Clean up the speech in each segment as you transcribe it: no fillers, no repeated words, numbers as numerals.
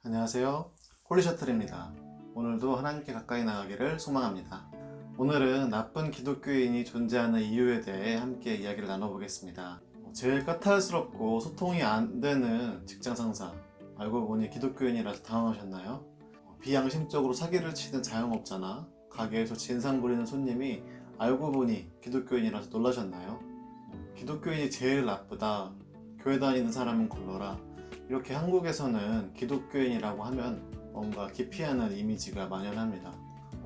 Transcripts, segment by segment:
안녕하세요. 홀리셔틀입니다. 오늘도 하나님께 가까이 나가기를 소망합니다. 오늘은 나쁜 기독교인이 존재하는 이유에 대해 함께 이야기를 나눠보겠습니다. 제일 까탈스럽고 소통이 안 되는 직장 상사, 알고 보니 기독교인이라서 당황하셨나요? 비양심적으로 사기를 치는 자영업자나 가게에서 진상 부리는 손님이 알고 보니 기독교인이라서 놀라셨나요? 기독교인이 제일 나쁘다, 교회 다니는 사람은 걸러라, 이렇게 한국에서는 기독교인이라고 하면 뭔가 기피하는 이미지가 만연합니다.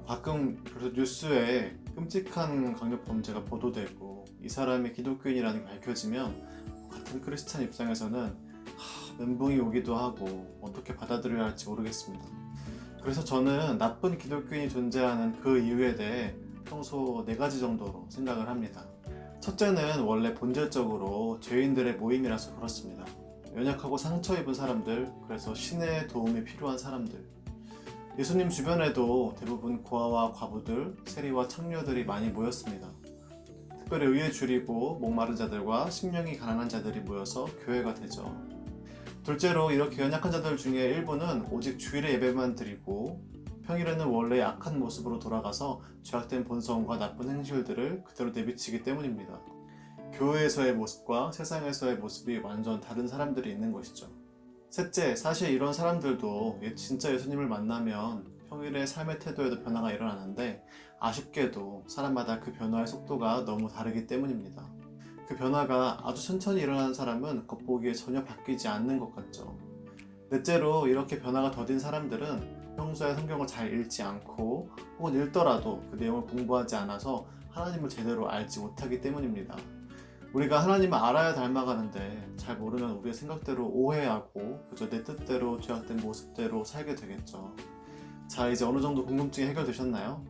가끔 그래서 뉴스에 끔찍한 강력범죄가 보도되고 이 사람이 기독교인이라는 게 밝혀지면 같은 크리스찬 입장에서는 멘붕이 오기도 하고 어떻게 받아들여야 할지 모르겠습니다. 그래서 저는 나쁜 기독교인이 존재하는 그 이유에 대해 평소 4가지 정도로 생각을 합니다. 첫째는 원래 본질적으로 죄인들의 모임이라서 그렇습니다. 연약하고 상처 입은 사람들, 그래서 신의 도움이 필요한 사람들. 예수님 주변에도 대부분 고아와 과부들, 세리와 창녀들이 많이 모였습니다. 특별히 의에 줄이고 목마른 자들과 심령이 가난한 자들이 모여서 교회가 되죠. 둘째로 이렇게 연약한 자들 중에 일부는 오직 주일에 예배만 드리고 평일에는 원래 악한 모습으로 돌아가서 죄악된 본성과 나쁜 행실들을 그대로 내비치기 때문입니다. 교회에서의 모습과 세상에서의 모습이 완전 다른 사람들이 있는 것이죠. 셋째, 사실 이런 사람들도 진짜 예수님을 만나면 평일의 삶의 태도에도 변화가 일어나는데 아쉽게도 사람마다 그 변화의 속도가 너무 다르기 때문입니다. 그 변화가 아주 천천히 일어나는 사람은 겉보기에 전혀 바뀌지 않는 것 같죠. 넷째로 이렇게 변화가 더딘 사람들은 평소에 성경을 잘 읽지 않고 혹은 읽더라도 그 내용을 공부하지 않아서 하나님을 제대로 알지 못하기 때문입니다. 우리가 하나님을 알아야 닮아가는데 잘 모르면 우리의 생각대로 오해하고 그저 내 뜻대로 죄악된 모습대로 살게 되겠죠. 자, 이제 어느 정도 궁금증이 해결되셨나요?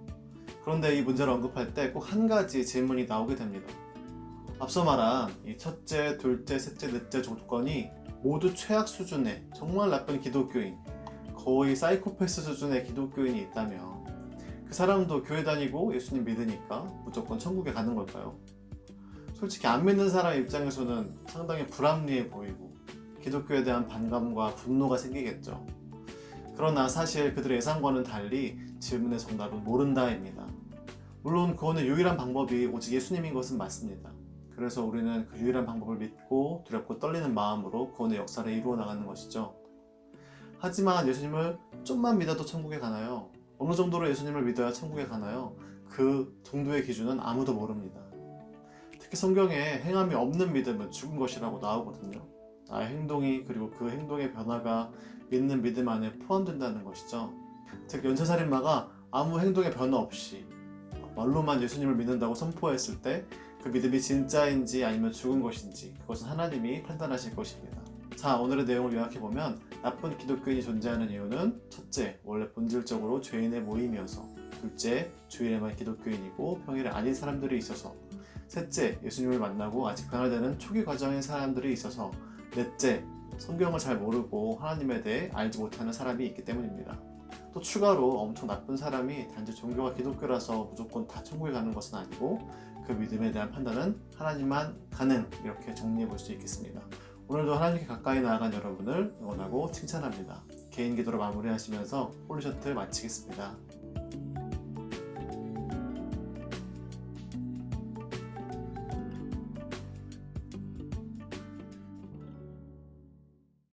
그런데 이 문제를 언급할 때 꼭 한 가지 질문이 나오게 됩니다. 앞서 말한 이 첫째, 둘째, 셋째, 넷째 조건이 모두 최악 수준의 정말 나쁜 기독교인, 거의 사이코패스 수준의 기독교인이 있다면 그 사람도 교회 다니고 예수님 믿으니까 무조건 천국에 가는 걸까요? 솔직히 안 믿는 사람 입장에서는 상당히 불합리해 보이고 기독교에 대한 반감과 분노가 생기겠죠. 그러나 사실 그들의 예상과는 달리 질문의 정답은 모른다입니다. 물론 구원의 유일한 방법이 오직 예수님인 것은 맞습니다. 그래서 우리는 그 유일한 방법을 믿고 두렵고 떨리는 마음으로 구원의 역사를 이루어 나가는 것이죠. 하지만 예수님을 좀만 믿어도 천국에 가나요? 어느 정도로 예수님을 믿어야 천국에 가나요? 그 정도의 기준은 아무도 모릅니다. 특히 성경에 행함이 없는 믿음은 죽은 것이라고 나오거든요. 나의 행동이 그리고 그 행동의 변화가 믿는 믿음 안에 포함된다는 것이죠. 즉 연쇄살인마가 아무 행동의 변화 없이 말로만 예수님을 믿는다고 선포했을 때 그 믿음이 진짜인지 아니면 죽은 것인지 그것은 하나님이 판단하실 것입니다. 자, 오늘의 내용을 요약해보면 나쁜 기독교인이 존재하는 이유는 첫째, 원래 본질적으로 죄인의 모임이어서, 둘째, 주일에만 기독교인이고 평일에 아닌 사람들이 있어서, 셋째, 예수님을 만나고 아직 변화되는 초기 과정인 사람들이 있어서, 넷째, 성경을 잘 모르고 하나님에 대해 알지 못하는 사람이 있기 때문입니다. 또 추가로 엄청 나쁜 사람이 단지 종교가 기독교라서 무조건 다 천국에 가는 것은 아니고 그 믿음에 대한 판단은 하나님만 가능, 이렇게 정리해 볼 수 있겠습니다. 오늘도 하나님께 가까이 나아간 여러분을 응원하고 칭찬합니다. 개인 기도로 마무리하시면서 홀리셔틀 마치겠습니다.